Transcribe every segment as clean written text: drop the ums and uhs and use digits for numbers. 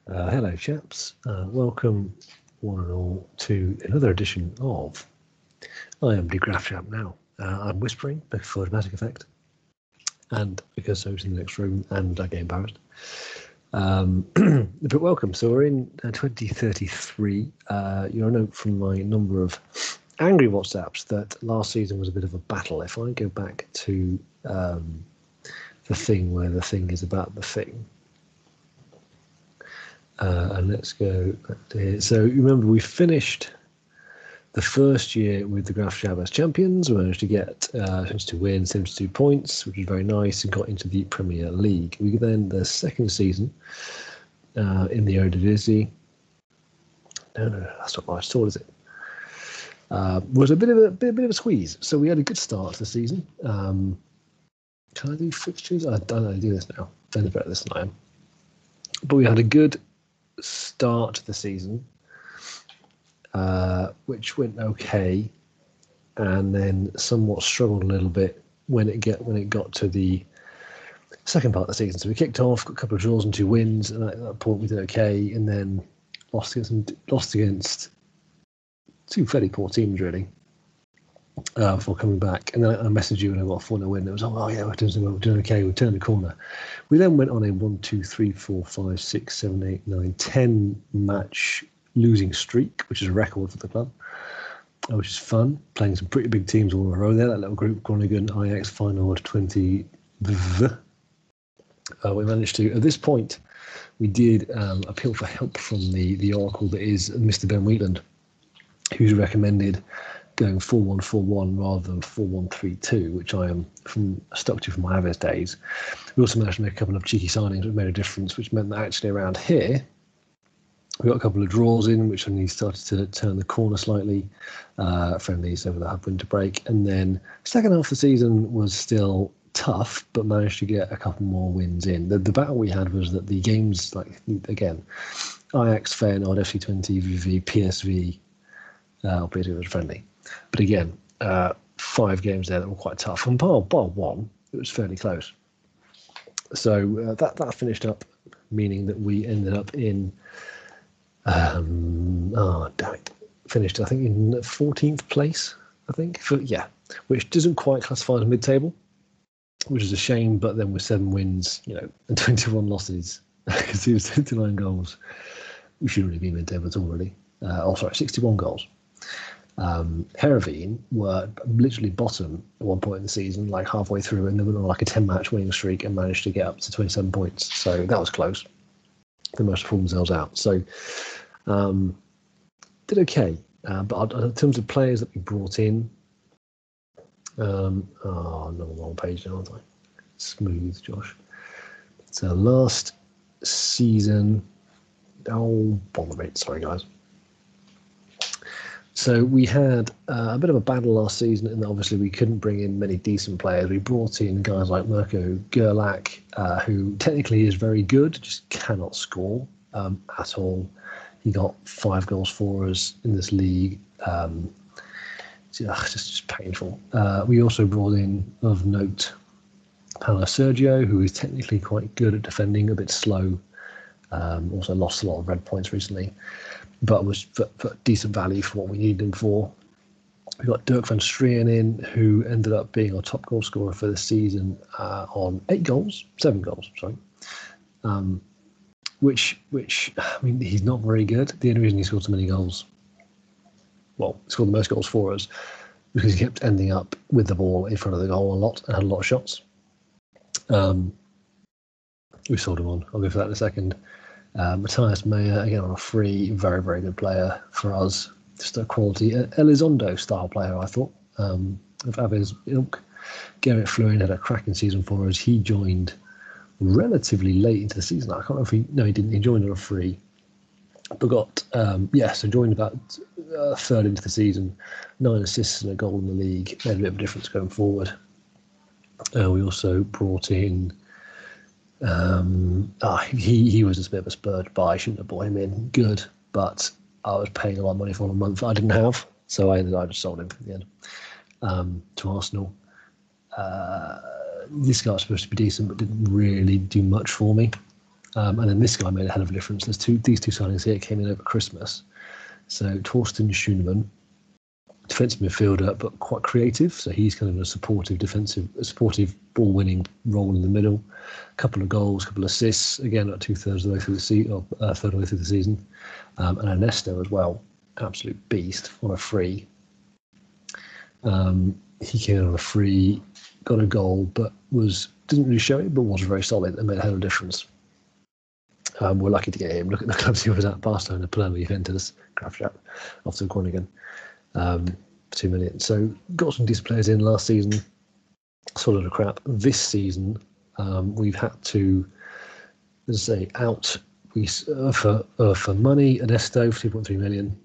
Hello, chaps. Welcome, one and all, to another edition of I am the Graafschap now. I'm whispering for dramatic effect, and because I was in the next room and I get embarrassed. But welcome. So we're in 2033. You'll note from my number of angry WhatsApps that last season was a bit of a battle. If I go back to the thing where the thing is about the thing. And let's go back to here. So remember, we finished the first year with the Graafschap as champions. We managed to get 72 wins, 72 points, which was very nice, and got into the Premier League. We then, the second season in the Eredivisie, no, that's not what I saw, is it? Was a bit of a squeeze. So we had a good start to the season. Can I do fixtures? I don't know how to do this now. Ben's better at this than I am. But we had a good start to the season, which went okay, and then somewhat struggled a little bit when it got to the second part of the season. So we kicked off, got a couple of draws and 2 wins, and at that point we did okay, and then lost against 2 fairly poor teams really. Before coming back, and then I messaged you and I got a 4-0 win. It was oh yeah, we're doing okay. We turned the corner. We then went on a 1, 2, 3, 4, 5, 6, 7, 8, 9, 10 match losing streak, which is a record for the club, which is fun. Playing some pretty big teams all in a row there. That little group: Groningen, Ajax, Feyenoord, 20. We managed to, at this point, we did appeal for help from the oracle that is Mr. Ben Wheatland, who's recommended going 4-1-4-1 rather than 4-1-3-2, which I am stuck to from my Aves days. We also managed to make a couple of cheeky signings which made a difference, which meant that actually around here we got a couple of draws in, which only started to turn the corner slightly. Friendlies over the winter break, and then second half of the season was still tough, but managed to get a couple more wins in. The battle we had was that the games, like again, Ajax, Feyenoord, FC20, VV, PSV, albeit it was friendly. But again, 5 games there that were quite tough. And bar one, it was fairly close. So that finished up, meaning that we ended up in, finished, I think, in 14th place, I think. Which doesn't quite classify as mid-table, which is a shame. But then with 7 wins, and 21 losses, because it was 59 goals, we shouldn't really be mid-table at all, really. 61 goals. Heerenveen were literally bottom at one point in the season, like halfway through, and they went on like a 10-match winning streak and managed to get up to 27 points. So that was close. They managed to pull themselves out. So did okay. But in terms of players that we brought in, I'm on the wrong page now, aren't I? Smooth, Josh. So last season, bother it. Sorry, guys. So we had a bit of a battle last season, and obviously we couldn't bring in many decent players. We brought in guys like Mirko Gerlach, who technically is very good, just cannot score at all. He got 5 goals for us in this league. Just painful. We also brought in, of note, Paulo Sergio, who is technically quite good at defending, a bit slow. Also lost a lot of red points recently, but was for decent value for what we needed him for. We got Dirk van Strien in, who ended up being our top goal scorer for the season on 7 goals, sorry. Which I mean, he's not very good. The only reason he scored so many goals, well, he scored the most goals for us, because he kept ending up with the ball in front of the goal a lot and had a lot of shots. We sold him on. I'll go for that in a second. Matthias Meyer, again on a free, very, very good player for us. Just a quality Elizondo style player, I thought, of Aves ilk. Gerrit Fluin had a cracking season for us. He joined relatively late into the season. I can't know if he didn't. He joined on a free, but got so joined about third into the season. 9 assists and a goal in the league. Made a bit of a difference going forward. We also brought in. He was just a bit of a spurred buy. I shouldn't have brought him in. Good, but I was paying a lot of money for him a month I didn't have, so I just sold him in the end to Arsenal. This guy was supposed to be decent, but didn't really do much for me. And then this guy made a hell of a difference. These two signings here came in over Christmas. So Torsten Schooneman, defensive midfielder, but quite creative. So he's kind of a supportive ball-winning role in the middle. A couple of goals, a couple of assists. Again, about 2/3 of the way through the season, or third of the way through the season. And Ernesto as well, absolute beast on a free. He came in on a free, got a goal, but didn't really show it, but was very solid and made a hell of a difference. We're lucky to get him. Look at the clubs he was at: Barcelona, Palermo, Juventus, Graafschap, off to Groningen. 2 million. So got some decent players in last season. Solid of crap. This season, we've had to, as I say, out. For money. Ernesto for 2.3 million.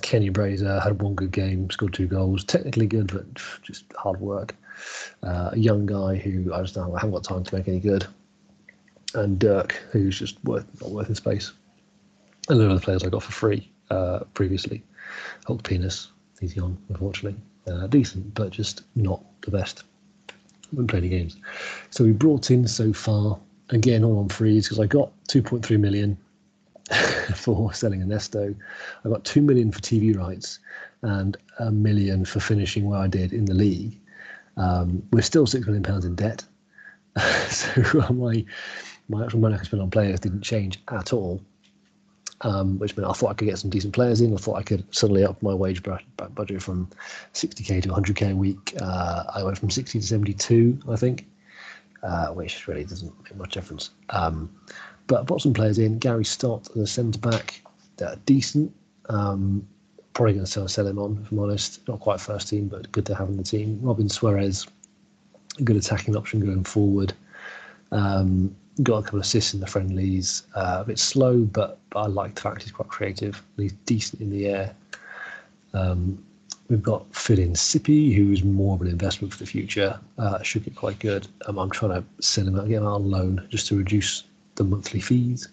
Kenny Brazier had one good game, scored 2 goals. Technically good, but just hard work. A young guy who I haven't got time to make any good. And Dirk, who's just not worth his space. And a lot of the players I got for free previously. Hulk Penis, he's gone, unfortunately. Decent, but just not the best. Haven't played any games. So we brought in so far, again, all on frees, because I got 2.3 million for selling Ernesto. I got 2 million for TV rights and 1 million for finishing where I did in the league. We're still £6 million in debt. So my actual money I could spend on players didn't change at all. Which meant I thought I could get some decent players in. I thought I could suddenly up my wage budget from 60k to 100k a week. I went from 60 to 72, I think, which really doesn't make much difference. But I brought some players in. Gary Stott as a centre-back, decent. Probably going to sell him on, if I'm honest. Not quite first team, but good to have in the team. Robin Suarez, a good attacking option going forward. Got a couple of assists in the friendlies. A bit slow, but I like the fact he's quite creative. He's decent in the air. We've got Philin Sippy, who's more of an investment for the future. Should get quite good. I'm trying to send him out, get him out on loan just to reduce the monthly fees.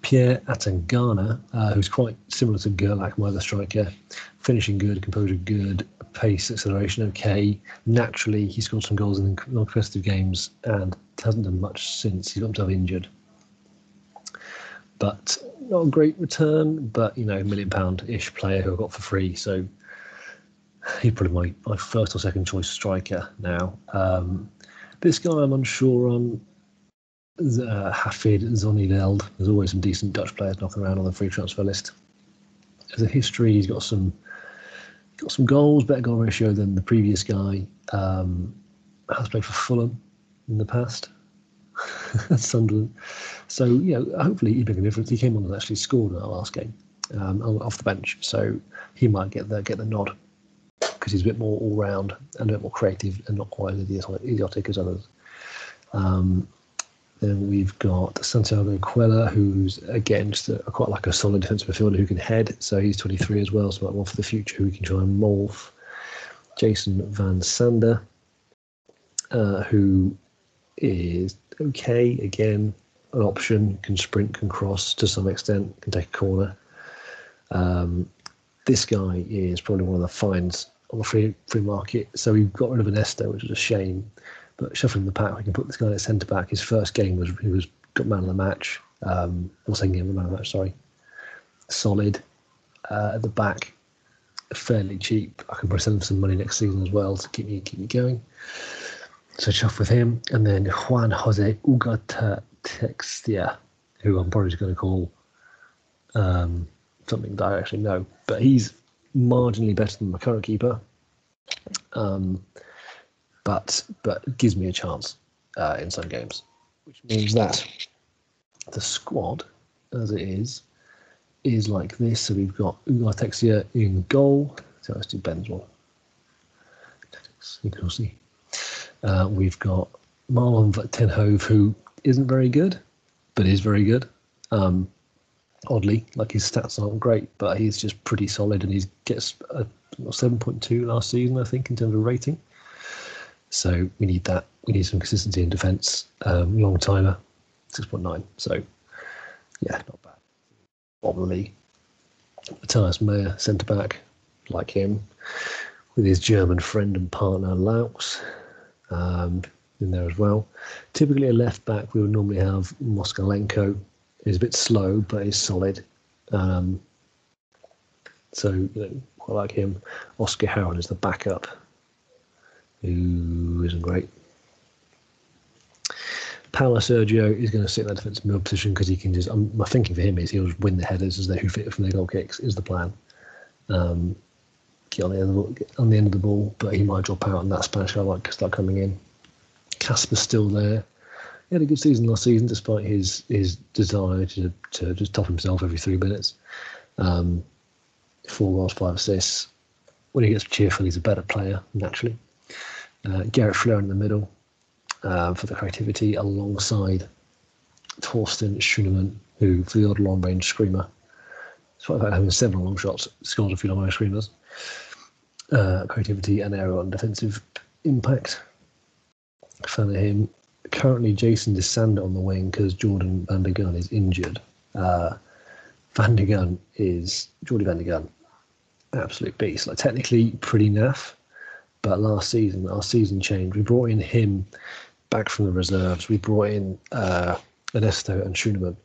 Pierre Atangana, who's quite similar to Gerlach, my other striker. Finishing good, composure good, pace, acceleration okay. Naturally, he scored some goals in non-competitive games and hasn't done much since. He's got himself injured. But not a great return, but, £1 million-ish player who I got for free. So he's probably my first or second choice striker now. This guy I'm unsure on. Hafid Zonneveld. There's always some decent Dutch players knocking around on the free transfer list. As a history, he's got some goals, better goal ratio than the previous guy. Has played for Fulham in the past. Sunderland. So hopefully he'd make a difference. He came on and actually scored in our last game off the bench, so he might get the nod because he's a bit more all round and a bit more creative and not quite as idiotic as others. Then we've got Santiago Cuella, who's again just quite like a solid defensive midfielder who can head. So he's 23 as well, so one for the future who we can try and mould. Jason Van Sander, who is okay, again, an option, can sprint, can cross to some extent, can take a corner. This guy is probably one of the finds on the free market. So we've got rid of Ernesto, which is a shame. But shuffling the pack, we can put this guy at centre back. His first game he got man of the match. Or second game of the man of the match, sorry. Solid. At the back, fairly cheap. I can probably send him some money next season as well to keep me going. So chuff with him. And then Juan Jose Ugarte Textia, who I'm probably just going to call something that I actually know. But he's marginally better than my current keeper. But gives me a chance in some games, which means that the squad, as it is like this. So we've got Ugarte in goal. So let's do Ben's one. You can all see. We've got Marlon Tenhove, who isn't very good, but is very good. Oddly, like his stats aren't great, but he's just pretty solid, and he gets a 7.2 last season, I think, in terms of rating. So we need that. We need some consistency in defence. Long timer, 6.9. So yeah, not bad. Bottom of the league. Matthias Meyer, centre back, like him, with his German friend and partner Laus. in there as well. Typically a left back, we would normally have Moskalenko. He's a bit slow, but he's solid. So quite like him. Oscar Harrell is the backup, who isn't great. Paolo Sergio is going to sit in that defensive middle position because he can just. My thinking for him is he'll just win the headers as they hoof it from the goal kicks. Is the plan. Get on the end of the ball, but he might drop out, and that Spanish guy might start coming in. Casper's still there. He had a good season last season, despite his desire to just top himself every 3 minutes. 4 goals, 5 assists. When he gets cheerful, he's a better player naturally. Garrett Fleur in the middle. For the creativity, alongside Torsten Schunemann, who for the odd long-range screamer, despite having several long shots, scored a few long-range screamers. Creativity and aerial and defensive impact. Fan of him. Currently, Jason DeSander on the wing because Jordan van der Gun is injured. Geordie van der Gun, absolute beast. Like technically pretty naff, but last season our season changed. We brought in him back from the reserves. We brought in Ernesto and Schunemann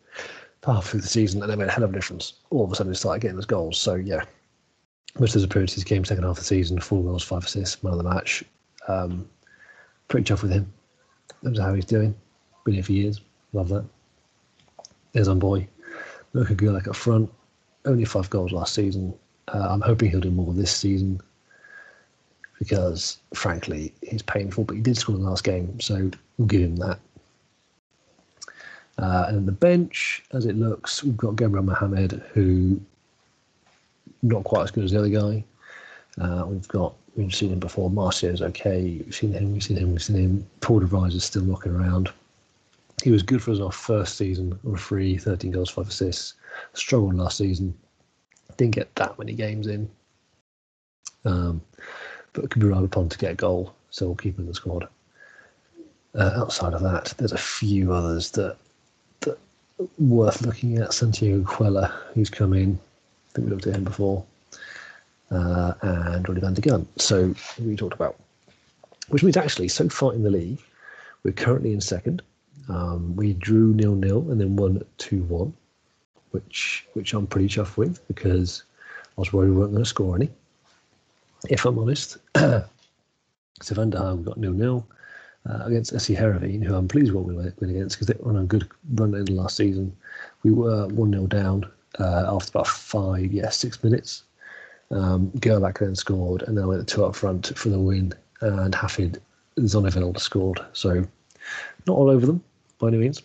half through the season, and they made a hell of a difference. All of a sudden, they started getting those goals. So yeah, most of those appearances came second half of the season. 4 goals, 5 assists, man of the match. Pretty chuffed with him. Knows how he's doing. Been here for years. Love that. There's our boy. Mirko Gulak up front. Only 5 goals last season. I'm hoping he'll do more this season because, frankly, he's painful, but he did score in the last game, so we'll give him that. And then the bench, as it looks, we've got Gabriel Mohamed, who not quite as good as the other guy. We've seen him before. Marcio's okay. We've seen him. Paul de Vries is still knocking around. He was good for us in our first season on a free, 13 goals, 5 assists. Struggled last season. Didn't get that many games in. But could be relied upon to get a goal, so we'll keep him in the squad. Outside of that, there's a few others that worth looking at. Santiago Quella, who's come in. I think we looked at him before. And Jordi van der Gun. So we talked about. Which means actually, so far in the league, we're currently in second. We drew 0-0 and then won 2-1, which I'm pretty chuffed with because I was worried we weren't going to score any, if I'm honest. So Van der Haan got 0-0 against SC Heerenveen, who I'm pleased with what we went against because they were on a good run in the last season. We were 1-0 down after about 6 minutes. Gerlach then scored, and then I went 2 up front for the win, and Hafid Zonneveld scored. So not all over them by any means,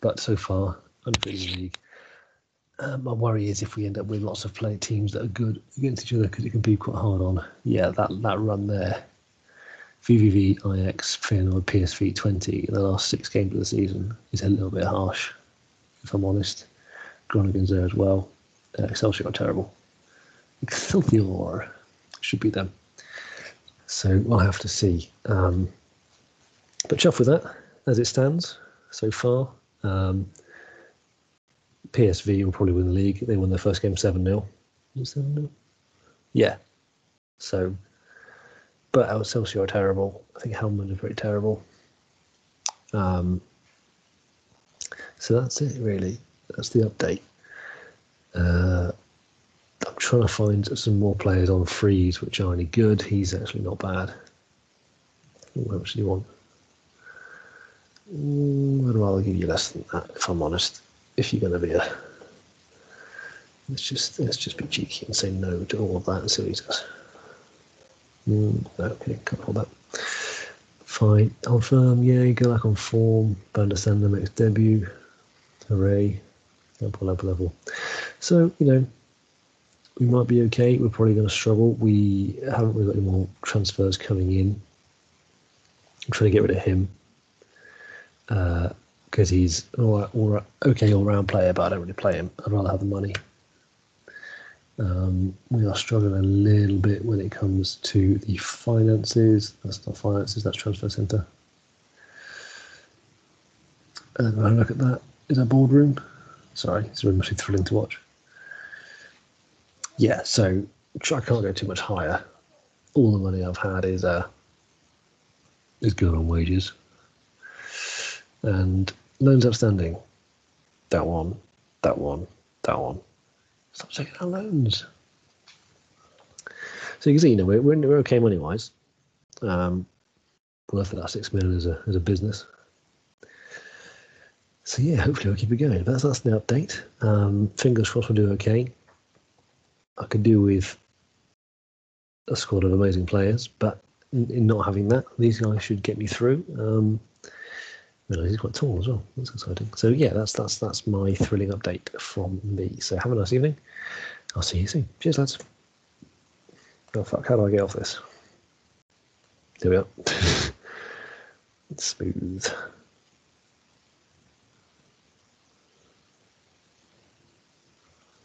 but so far undefeated in the league. My worry is if we end up with lots of playing teams that are good against each other because it can be quite hard on. Yeah, that run there. VVV, Ajax, Feyenoord, PSV 20 in the last 6 games of the season is a little bit harsh, if I'm honest. Groningen's there as well. Excelsior are terrible. Excelsior should be them. So we'll have to see. But chuffed with that as it stands so far. PSV will probably win the league. They won their first game 7-0. 7-0? Yeah. So, but Excelsior are terrible. I think Helmond are pretty terrible. So that's it, really. That's the update. I'm trying to find some more players on freeze which are any good. He's actually not bad. How much do you want? I'd rather give you less than that, if I'm honest. If you're going to be let's just be cheeky and say no to all of that and see what he does. Okay, can't hold that. Fine. Confirm, yeah, go back on form. Van der Sande makes debut. Hooray. Level. So, we might be okay. We're probably going to struggle. We haven't really got any more transfers coming in. I'm trying to get rid of him because he's okay all-round player, but I don't really play him. I'd rather have the money. We are struggling a little bit when it comes to the finances. That's not finances, that's transfer centre. And when I look at that, is that boardroom? Sorry, it's really much thrilling to watch. Yeah, so I can't go too much higher. All the money I've had is is good on wages. And loans outstanding. That one, that one, that one. Stop taking out loans. So you can see, we're okay money wise. Worth that 6 million as a business. So yeah, hopefully we'll keep it going. But that's the update. Fingers crossed we'll do okay. I could do with a squad of amazing players, but in not having that, these guys should get me through. He's quite tall as well. That's exciting. So yeah, that's my thrilling update from me. So have a nice evening. I'll see you soon. Cheers, lads. Oh fuck, how do I get off this? There we are. Smooth.